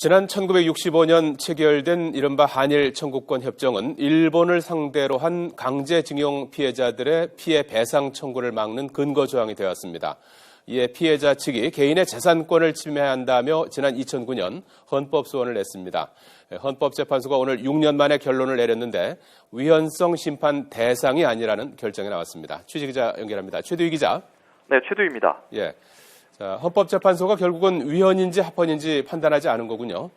지난 1965년 체결된 이른바 한일 청구권 협정은 일본을 상대로 한 강제징용 피해자들의 피해 배상 청구를 막는 근거 조항이 되었습니다. 이에 피해자 측이 개인의 재산권을 침해한다며 지난 2009년 헌법 소원을 냈습니다. 헌법재판소가 오늘 6년 만에 결론을 내렸는데 위헌성 심판 대상이 아니라는 결정이 나왔습니다. 최기자 연결합니다. 최두희 기자. 네, 최두희입니다. 예. 자, 헌법재판소가 결국은 위헌인지 합헌인지 판단하지 않은 거군요.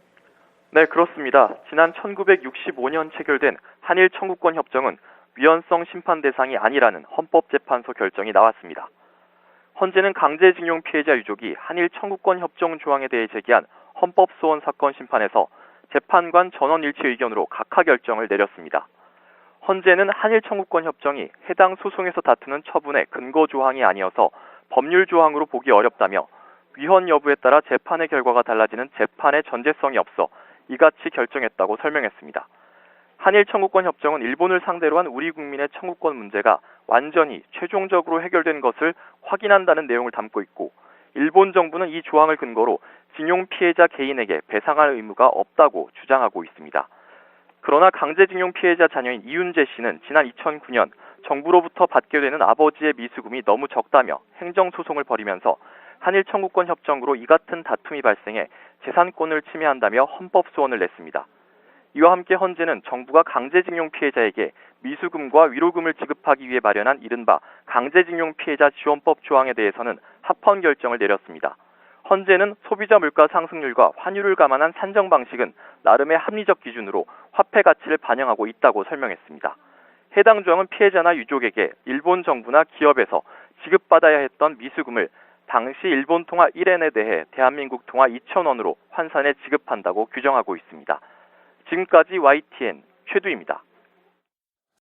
네, 그렇습니다. 지난 1965년 체결된 한일 청구권 협정은 위헌성 심판 대상이 아니라는 헌법재판소 결정이 나왔습니다. 헌재는 강제징용 피해자 유족이 한일 청구권 협정 조항에 대해 제기한 헌법소원 사건 심판에서 재판관 전원 일치 의견으로 각하 결정을 내렸습니다. 헌재는 한일 청구권 협정이 해당 소송에서 다투는 처분의 근거 조항이 아니어서 법률 조항으로 보기 어렵다며 위헌 여부에 따라 재판의 결과가 달라지는 재판의 전제성이 없어 이같이 결정했다고 설명했습니다. 한일 청구권 협정은 일본을 상대로 한 우리 국민의 청구권 문제가 완전히 최종적으로 해결된 것을 확인한다는 내용을 담고 있고, 일본 정부는 이 조항을 근거로 징용 피해자 개인에게 배상할 의무가 없다고 주장하고 있습니다. 그러나 강제징용 피해자 자녀인 이윤재 씨는 지난 2009년 정부로부터 받게 되는 아버지의 미수금이 너무 적다며 행정소송을 벌이면서 한일 청구권 협정으로 이 같은 다툼이 발생해 재산권을 침해한다며 헌법소원을 냈습니다. 이와 함께 헌재는 정부가 강제징용 피해자에게 미수금과 위로금을 지급하기 위해 마련한 이른바 강제징용 피해자 지원법 조항에 대해서는 합헌 결정을 내렸습니다. 헌재는 소비자 물가 상승률과 환율을 감안한 산정 방식은 나름의 합리적 기준으로 화폐 가치를 반영하고 있다고 설명했습니다. 해당 조항은 피해자나 유족에게 일본 정부나 기업에서 지급받아야 했던 미수금을 당시 일본 통화 1엔에 대해 대한민국 통화 2,000원으로 환산해 지급한다고 규정하고 있습니다. 지금까지 YTN 최두희입니다.